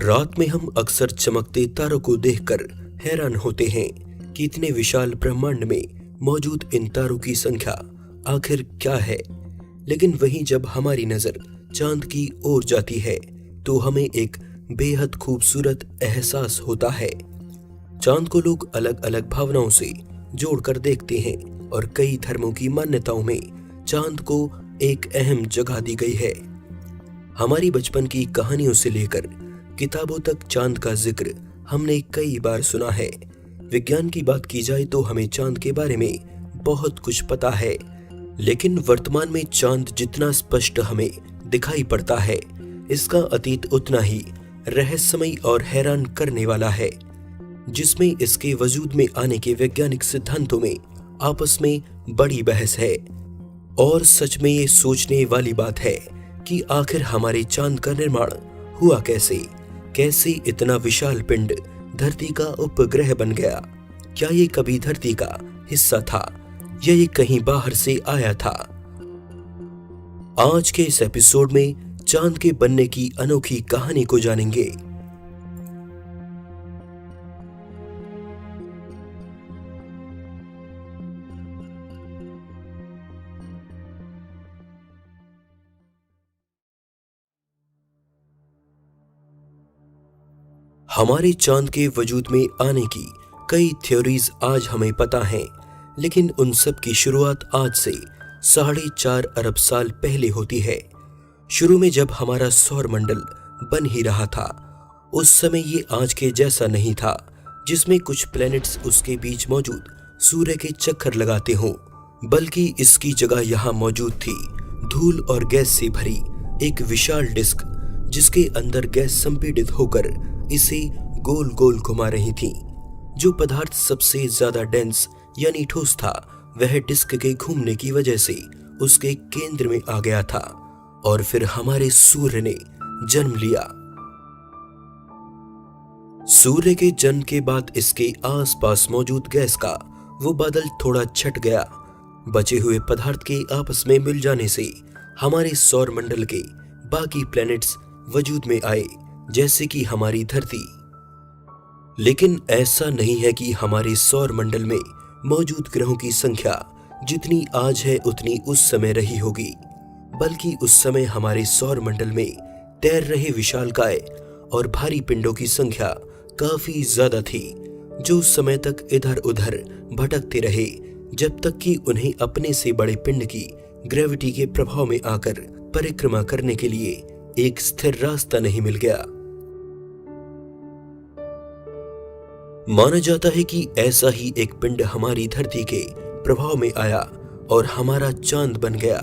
रात में हम अक्सर चमकते तारों को देखकर हैरान होते हैं कि इतने विशाल ब्रह्मांड में मौजूद इन तारों की संख्या आखिर क्या है। लेकिन वहीं जब हमारी नजर चांद की ओर जाती है तो हमें एक बेहद खूबसूरत एहसास होता है। चांद को लोग अलग अलग भावनाओं से जोड़कर देखते हैं और कई धर्मों की मान्यताओं में चांद को एक अहम जगह दी गई है। हमारी बचपन की कहानियों से लेकर किताबों तक चांद का जिक्र हमने कई बार सुना है। विज्ञान की बात की जाए तो हमें चांद के बारे में बहुत कुछ पता है, लेकिन वर्तमान में चांद जितना स्पष्ट हमें दिखाई पड़ता है, इसका अतीत उतना ही रहस्यमयी और हैरान करने वाला है, जिसमें इसके वजूद में आने के वैज्ञानिक सिद्धांतों में आपस में बड़ी बहस है। और सच में ये सोचने वाली बात है कि आखिर हमारे चांद का निर्माण हुआ कैसे इतना विशाल पिंड धरती का उपग्रह बन गया। क्या ये कभी धरती का हिस्सा था या ये कहीं बाहर से आया था? आज के इस एपिसोड में चांद के बनने की अनोखी कहानी को जानेंगे। हमारे चांद के वजूद में आने की कई थ्योरीज आज हमें पता हैं, लेकिन उन सब की शुरुआत आज से 4.5 अरब साल पहले होती है। शुरू में जब हमारा सौर मंडल बन ही रहा था, उस समय ये आज के जैसा नहीं था, जिसमें कुछ प्लैनेट्स उसके बीच मौजूद सूर्य के चक्कर लगाते हों, बल्कि इसकी जगह यहाँ मौजूद थी धूल और गैस से भरी एक विशाल डिस्क, जिसके अंदर गैस संपीड़ित होकर इसे गोल गोल घुमा रही थी। जो पदार्थ सबसे ज्यादा डेंस यानी ठोस था, वह डिस्क के घूमने की वजह से उसके केंद्र में आ गया था और फिर हमारे सूर्य ने जन्म लिया। सूर्य के जन्म के बाद इसके आसपास मौजूद गैस का वो बादल थोड़ा छट गया। बचे हुए पदार्थ के आपस में मिल जाने से हमारे सौर मंडल के बाकी प्लैनेट्स वजूद में आए, जैसे कि हमारी धरती। लेकिन ऐसा नहीं है कि हमारे सौर मंडल में मौजूद ग्रहों की संख्या जितनी आज है उतनी उस समय रही होगी, बल्कि उस समय हमारे सौर मंडल में तैर रहे विशालकाय और भारी पिंडों की संख्या काफी ज्यादा थी, जो उस समय तक इधर उधर भटकते रहे जब तक कि उन्हें अपने से बड़े पिंड की ग्रेविटी के प्रभाव में आकर परिक्रमा करने के लिए एक स्थिर रास्ता नहीं मिल गया। माना जाता है कि ऐसा ही एक पिंड हमारी धरती के प्रभाव में आया और हमारा चांद बन गया।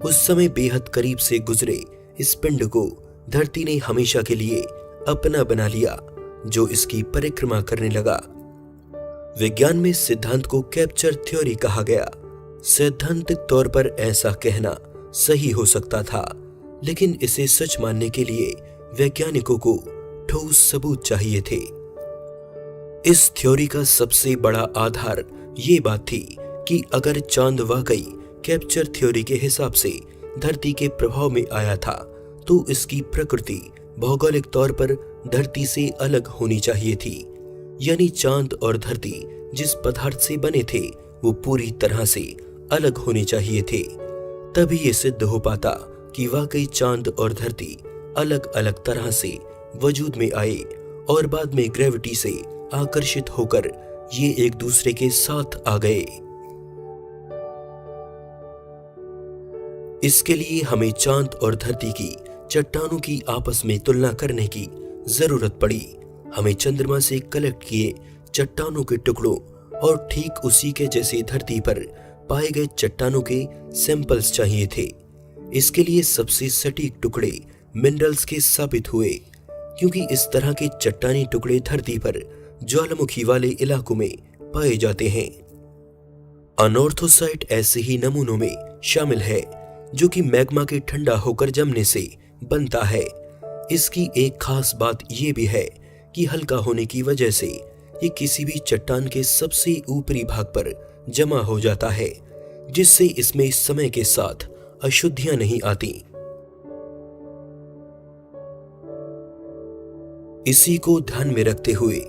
उस समय बेहद करीब से गुजरे इस पिंड को धरती ने हमेशा के लिए अपना बना लिया, जो इसकी परिक्रमा करने लगा। विज्ञान में सिद्धांत को कैप्चर थ्योरी कहा गया। सैद्धांतिक तौर पर ऐसा कहना सही हो सकता था, लेकिन इसे सच मानने के लिए वैज्ञानिकों को ठोस सबूत चाहिए थे। इस थ्योरी का सबसे बड़ा आधार ये बात थी कि अगर चांद वाकई कैप्चर थ्योरी के हिसाब से धरती के प्रभाव में आया था, तो इसकी प्रकृति भौगोलिक तौर पर धरती से अलग होनी चाहिए थी। यानी चांद और धरती जिस पदार्थ से बने थे वो पूरी तरह से अलग होने चाहिए थे। तभी ये सिद्ध हो पाता कि वाकई चांद और धरती अलग अलग तरह से वजूद में आए और बाद में ग्रेविटी से आकर्षित होकर ये एक दूसरे के साथ आ गए। इसके लिए हमें चांद और धरती की चट्टानों की आपस में तुलना करने की जरूरत पड़ी। हमें चंद्रमा से कलेक्ट किए चट्टानों के टुकड़ों और ठीक उसी के जैसे धरती पर पाए गए चट्टानों के सैंपल्स चाहिए थे। इसके लिए सबसे सटीक टुकड़े मिनरल्स के साबित हुए, क्योंकि इस तरह के चट्टानी टुकड़े धरती पर ज्वालामुखी वाले इलाकों में पाए जाते हैं। अनॉर्थोसाइट ऐसे ही नमूनों में शामिल है, जो कि मैग्मा के ठंडा होकर जमने से बनता है। इसकी एक खास बात यह भी है कि हल्का होने की वजह से ये किसी भी चट्टान के सबसे ऊपरी भाग पर जमा हो जाता है, जिससे इसमें समय के साथ अशुद्धियां नहीं आती। इसी को ध्यान में रखते हुए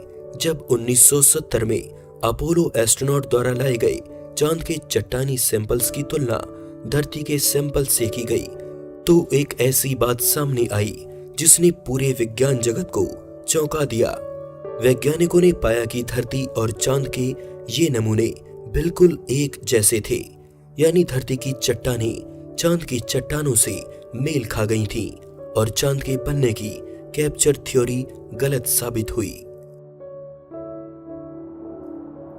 जब 1970 में अपोलो एस्ट्रोनॉट द्वारा लाए गए चांद के चट्टानी सैंपल्स की तुलना धरती के सैंपल से की गई, तो एक ऐसी बात सामने आई जिसने पूरे विज्ञान जगत को चौंका दिया। वैज्ञानिकों ने पाया कि धरती और चांद के ये नमूने बिल्कुल एक जैसे थे, यानी धरती की चट्टानें चांद की चट्टानों से मेल खा गई थीं और चांद के बनने की कैप्चर थ्योरी गलत साबित हुई।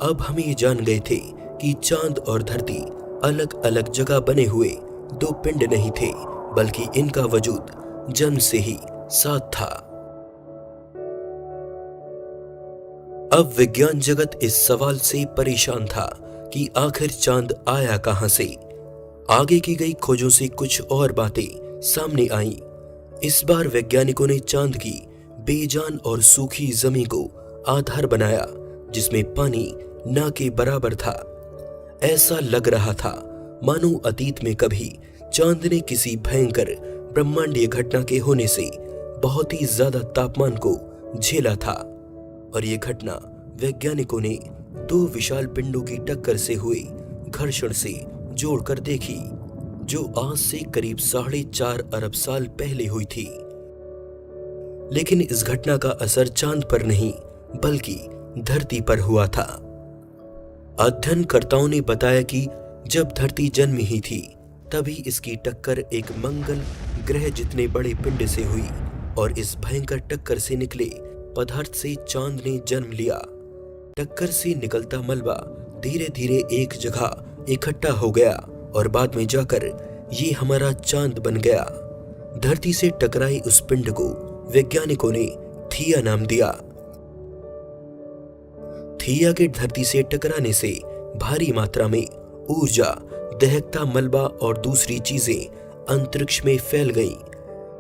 अब हम ये जान गए थे कि चांद और धरती अलग अलग जगह बने हुए दो पिंड नहीं थे, बल्कि इनका वजूद जन्म से ही साथ था। अब विज्ञान जगत इस सवाल से परेशान था कि आखिर चांद आया कहां से। आगे की गई खोजों से कुछ और बातें सामने आईं। इस बार वैज्ञानिकों ने चांद की बेजान और सूखी जमीन को आधार बनाया, जिसमें पानी ना के बराबर था। ऐसा लग रहा था मानो अतीत में कभी चांद ने किसी भयंकर ब्रह्मांडीय घटना के होने से बहुत ही ज्यादा तापमान को झेला था, और ये घटना वैज्ञानिकों ने दो विशाल पिंडों की टक्कर से हुए घर्षण से जोड़कर देखी, जो आज से करीब 4.5 अरब साल पहले हुई थी। लेकिन इस घटना का असर चांद पर नहीं बल्कि धरती पर हुआ था। अध्ययनकर्ताओं ने बताया कि जब धरती जन्मी ही थी तभी इसकी टक्कर एक मंगल ग्रह जितने बड़े पिंड से हुई, और इस भयंकर टक्कर से निकले पदार्थ से चांद ने जन्म लिया। टक्कर से निकलता मलबा धीरे धीरे एक जगह इकट्ठा हो गया और बाद में जाकर ये हमारा चांद बन गया। धरती से टकराई उस पिंड को वैज्ञानिकों ने थिया नाम दिया। थिया के धरती से टकराने से भारी मात्रा में ऊर्जा, दहकता मलबा और दूसरी चीजें अंतरिक्ष में फैल गईं,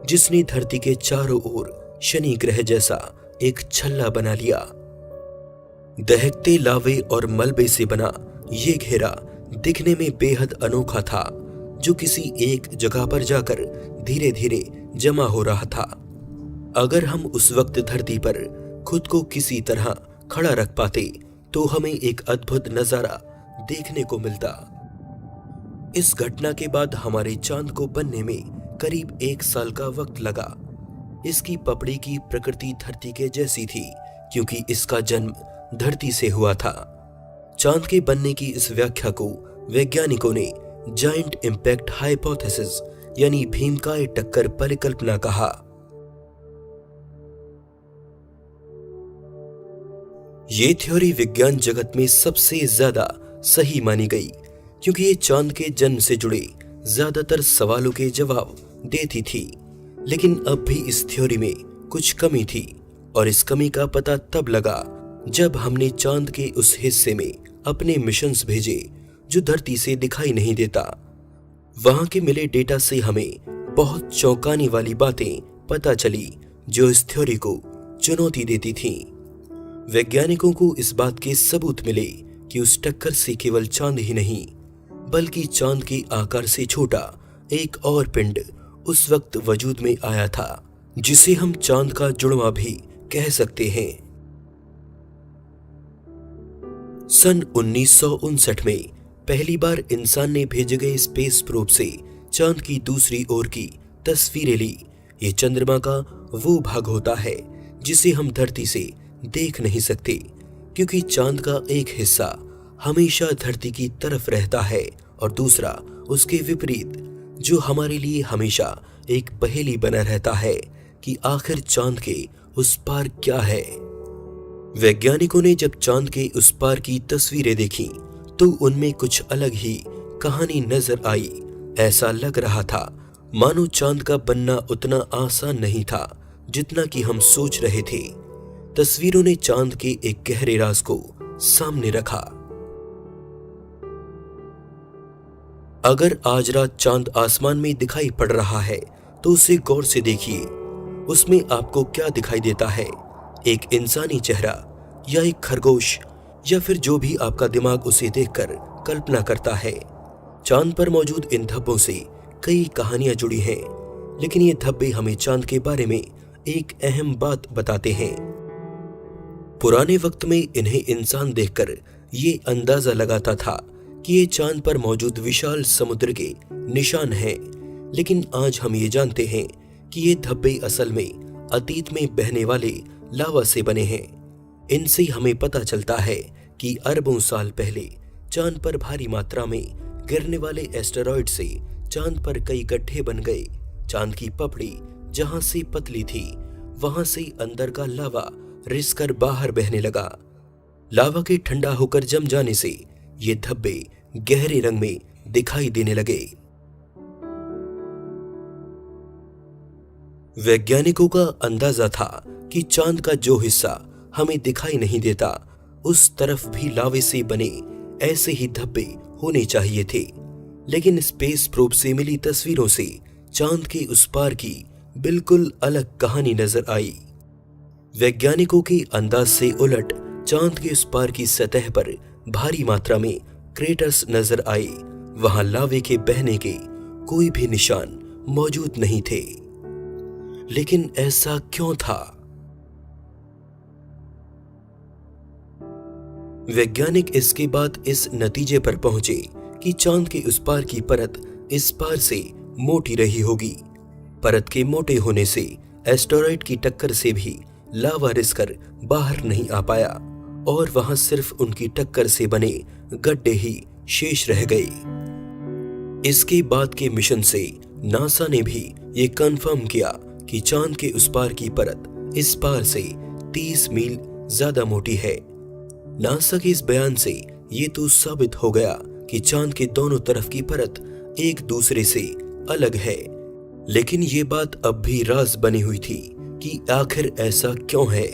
जिसने धरती के चारों ओर शनि ग्रह जैसा एक छल्ला बना लिया। दहकते लावे और मलबे से बना ये घेरा दिखने में बेहद अनोखा था, जो किसी एक जगह पर जाकर धीरे धीरे जमा हो रहा था। अगर हम उस वक्त धरती पर खुद को किसी तरह खड़ा रख पाते तो हमें एक अद्भुत नजारा देखने को मिलता। इस घटना के बाद हमारे चांद को बनने में करीब 1 साल का वक्त लगा। इसकी पपड़ी की प्रकृति धरती के जैसी थी, क्योंकि इसका जन्म धरती से हुआ था। चांद के बनने की इस व्याख्या को वैज्ञानिकों ने जायंट इंपैक्ट हाइपोथेसिस यानी भीमकाय टक्कर परिकल्पना कहा। ये थ्योरी विज्ञान जगत में सबसे ज्यादा सही मानी गई, क्योंकि ये चांद के जन्म से जुड़े ज्यादातर सवालों के जवाब देती थी। लेकिन अब भी इस थ्योरी में कुछ कमी थी, और इस कमी का पता तब लगा जब हमने चांद के उस हिस्से में अपने मिशंस भेजे जो धरती से दिखाई नहीं देता। वहां के मिले डेटा से हमें बहुत चौंकाने वाली बातें पता चली, जो इस थ्योरी को चुनौती देती थीं। वैज्ञानिकों को इस बात के सबूत मिले कि उस टक्कर से केवल चांद ही नहीं बल्कि चांद के आकार से छोटा एक और पिंड उस वक्त वजूद में आया था, जिसे हम चांद का जुड़वा भी कह सकते हैं। सन 1959 में पहली बार इंसान ने भेजे गए स्पेस प्रोब से चांद की दूसरी ओर की तस्वीरें ली। ये चंद्रमा का वो भाग होता है जिसे हम धरती से देख नहीं सकते, क्योंकि चांद का एक हिस्सा हमेशा धरती की तरफ रहता है और दूसरा उसके विपरीत, जो हमारे लिए हमेशा एक पहेली बना रहता है कि आखिर चांद के उस पार क्या है। वैज्ञानिकों ने जब चांद के उस पार की तस्वीरें देखी तो उनमें कुछ अलग ही कहानी नजर आई। ऐसा लग रहा था मानो चांद का बनना उतना आसान नहीं था जितना कि हम सोच रहे थे। तस्वीरों ने चांद के एक गहरे राज को सामने रखा। अगर आज रात चांद आसमान में दिखाई पड़ रहा है तो उसे गौर से देखिए। उसमें आपको क्या दिखाई देता है? एक इंसानी चेहरा या एक खरगोश, या फिर जो भी आपका दिमाग उसे देखकर कल्पना करता है। चांद पर मौजूद इन धब्बों से कई कहानियां जुड़ी हैं, लेकिन ये धब्बे हमें चांद के बारे में एक अहम बात बताते हैं। पुराने वक्त में इन्हें इंसान देखकर ये अंदाजा लगाता था कि ये चांद पर मौजूद विशाल समुद्र के निशान हैं, लेकिन आज हम ये जानते हैं कि ये धब्बे असल में अतीत में बहने वाले लावा से बने हैं। इनसे हमें पता चलता है कि अरबों साल पहले चांद पर भारी मात्रा में गिरने वाले एस्टेरॉयड से चांद पर कई गड्ढे बन गए। चांद की पपड़ी जहां से पतली थी, वहां से अंदर का लावा रिसकर बाहर बहने लगा। लावा के ठंडा होकर जम जाने से ये धब्बे गहरे रंग में दिखाई देने लगे। वैज्ञानिकों का अंदाजा था कि चांद का जो हिस्सा हमें दिखाई नहीं देता, उस तरफ भी लावे से बने ऐसे ही धब्बे होने चाहिए थे। लेकिन स्पेस प्रोब से मिली तस्वीरों से चांद के उस पार की बिल्कुल अलग कहानी नजर आई। वैज्ञानिकों के अंदाज से उलट चांद के उस पार की सतह पर भारी मात्रा में क्रेटर्स नजर आए। वहां लावे के बहने के कोई भी निशान मौजूद नहीं थे। लेकिन ऐसा क्यों था? वैज्ञानिक इसके बाद इस नतीजे पर पहुंचे कि चांद के उस पार की परत इस पार से मोटी रही होगी। परत के मोटे होने से एस्टेरॉयड की टक्कर से भी लावा रिसकर बाहर नहीं आ पाया और वहां सिर्फ उनकी टक्कर से बने गड्ढे ही शेष रह गए। इसके बाद के मिशन से नासा ने भी ये कंफर्म किया कि चांद के उस पार की परत इस पार से 30 मील ज्यादा मोटी है। नासा के इस बयान से ये तो साबित हो गया कि चांद के दोनों तरफ की परत एक दूसरे से अलग है। लेकिन ये बात अब भी राज बनी हुई थी कि आखिर ऐसा क्यों है?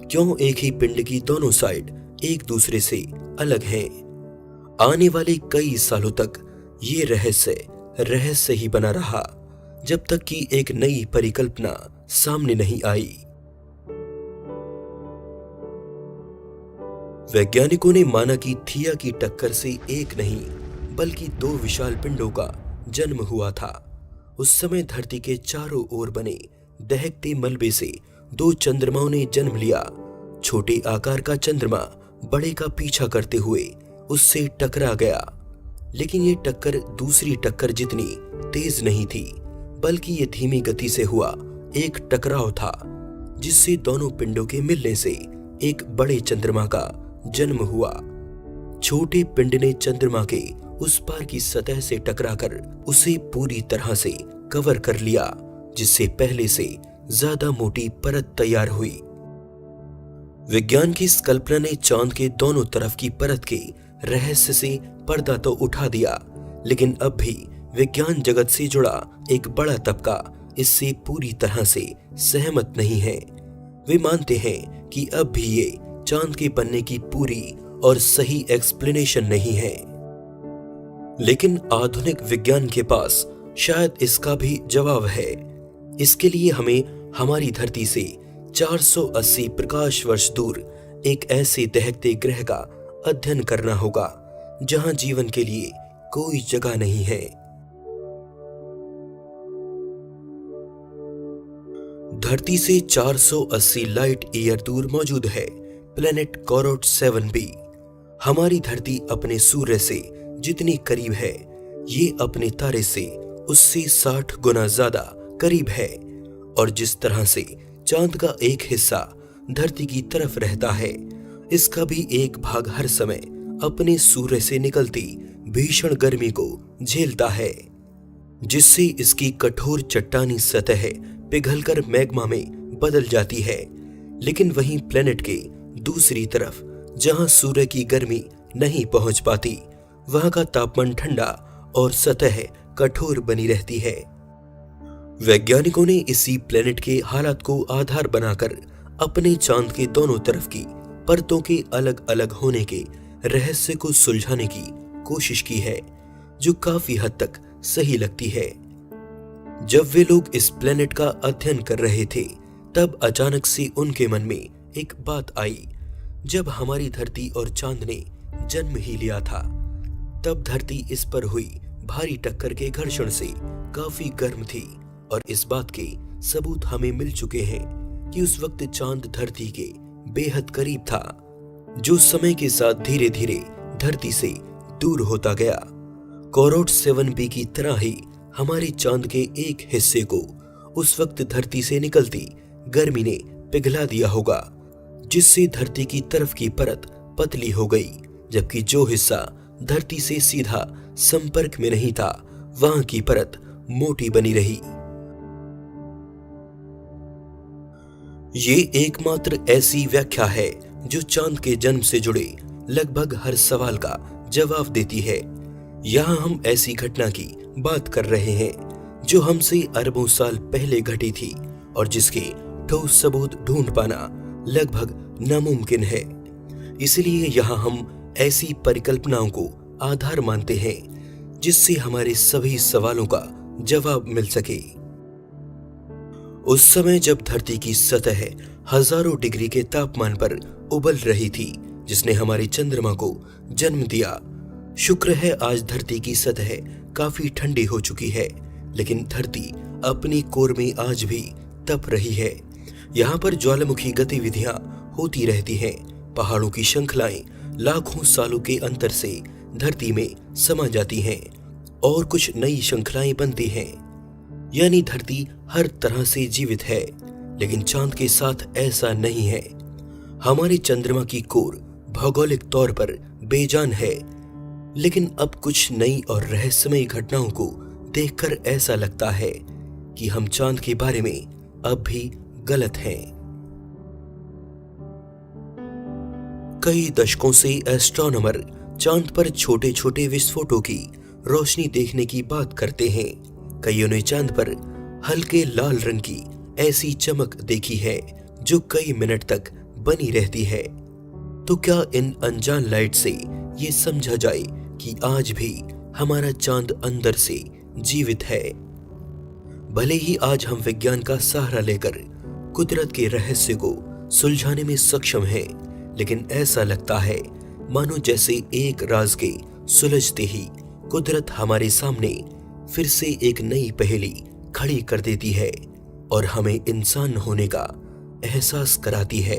क्यों एक ही पिंड की दोनों साइड एक दूसरे से अलग हैं? आने वाले कई सालों तक ये रहस्य ही बना रहा, जब तक कि एक नई परिकल्पना सामने नहीं आई। वैज्ञानिकों ने माना कि थिया की टक्कर से एक नहीं बल्कि 2 विशाल पिंडों का जन्म हुआ था। उस समय धरती के चारों ओर बने दहकते मलबे से 2 चंद्रमाओं ने जन्म लिया। छोटे आकार का चंद्रमा बड़े का पीछा करते हुए उससे टकरा गया, लेकिन ये टक्कर दूसरी टक्कर जितनी तेज नहीं थी, बल्कि ये धीमी गति से हुआ एक टकराव था, जिससे दोनों पिंडों के मिलने से एक बड़े चंद्रमा का जन्म हुआ। छोटे पिंड ने चंद्रमा के उस पार की सतह से टकराकर उसे पूरी तरह से कवर कर लिया, जिससे पहले से ज्यादा मोटी परत तैयार हुई। विज्ञान की इस कल्पना ने चांद के दोनों तरफ की परत के रहस्य से पर्दा तो उठा दिया, लेकिन अब भी विज्ञान जगत से जुड़ा एक बड़ा तबका इससे पूरी तरह से सहमत नहीं है। वे मानते हैं कि अब भी ये चांद के बनने की पूरी और सही एक्सप्लेनेशन नहीं है। लेकिन आधुनिक विज्ञान के पास शायद इसका भी जवाब है। इसके लिए हमें हमारी धरती से 480 प्रकाश वर्ष दूर एक ऐसे दहकते ग्रह का अध्ययन करना होगा जहां जीवन के लिए कोई जगह नहीं है। धरती से 480 लाइट ईयर दूर मौजूद है प्लेनेट कोरोट 7b। हमारी धरती अपने सूर्य से जितनी करीब है, ये अपने तारे से उससे 60 गुना ज्यादा करीब है। और जिस तरह से चांद का एक हिस्सा धरती की तरफ रहता है, इसका भी एक भाग हर समय अपने सूर्य से निकलती भीषण गर्मी को झेलता है, जिससे इसकी कठोर चट्टानी सतह पिघलकर मैग्मा में बदल जाती है। लेकिन वहीं प्लेनेट के दूसरी तरफ, जहां सूर्य की गर्मी नहीं पहुंच पाती, वहां का तापमान ठंडा और सतह कठोर बनी रहती है। वैज्ञानिकों ने इसी प्लेनेट के हालात को आधार बनाकर अपने चांद के दोनों तरफ की परतों के अलग अलग होने के रहस्य को सुलझाने की कोशिश की है, जो काफी हद तक सही लगती है। जब वे लोग इस प्लेनेट का अध्ययन कर रहे थे, तब अचानक से उनके मन में एक बात आई। जब हमारी धरती और चांद ने जन्म ही लिया था, तब धरती इस पर हुई भारी टक्कर के घर्षण से काफी गर्म थी, और इस बात के सबूत हमें मिल चुके हैं कि उस वक्त चांद धरती के बेहद करीब था, जो समय के साथ धीरे धीरे धरती से दूर होता गया। कोरोट 7b की तरह ही हमारे चांद के एक हिस्से को उस वक्त धरती से निकलती गर्मी ने पिघला दिया होगा, जिससे धरती की तरफ की परत पतली हो गई, जबकि जो हिस्सा धरती से सीधा संपर्क में नहीं था वहां की परत मोटी बनी रही। ये एकमात्र ऐसी व्याख्या है जो चांद के जन्म से जुड़े लगभग हर सवाल का जवाब देती है। यहाँ हम ऐसी घटना की बात कर रहे हैं जो हमसे अरबों साल पहले घटी थी और जिसके ठोस सबूत ढूंढ पाना लगभग नामुमकिन है। इसलिए यहाँ हम ऐसी परिकल्पनाओं को आधार मानते हैं जिससे हमारे सभी सवालों का जवाब मिल सके। उस समय जब धरती की सतह हजारों डिग्री के तापमान पर उबल रही थी, जिसने हमारे चंद्रमा को जन्म दिया। शुक्र है आज धरती की सतह काफी ठंडी हो चुकी है, लेकिन धरती अपनी कोर में आज भी तप रही है। यहाँ पर ज्वालामुखी गतिविधियां होती रहती हैं। पहाड़ों की श्रृंखलाएं लाखों सालों के अंतर से धरती में समा जाती हैं और कुछ नई श्रृंखलाएं बनती हैं। यानी धरती हर तरह से जीवित है, लेकिन चांद के साथ ऐसा नहीं है। हमारे चंद्रमा की कोर भौगोलिक तौर पर बेजान है, लेकिन अब कुछ नई और रहस्यमयी घटनाओं को देखकर ऐसा लगता है कि हम चांद के बारे में अब भी गलत हैं। कई दशकों से एस्ट्रोनॉमर चांद पर छोटे छोटे विस्फोटों की रोशनी देखने की बात करते हैं। कईयों ने चांद पर हल्के लाल रंग की ऐसी चमक देखी है जो कई मिनट तक बनी रहती है। तो क्या इन अनजान लाइट से ये समझा जाए कि आज भी हमारा चांद अंदर से जीवित है? भले ही आज हम विज्ञान का सहारा लेकर कुदरत के रहस्य को सुलझाने में सक्षम हैं, लेकिन ऐसा लगता है मानो जैसे एक राज के सुलझते ही कुदरत हमारे सामने फिर से एक नई पहेली खड़ी कर देती है और हमें इंसान होने का एहसास कराती है।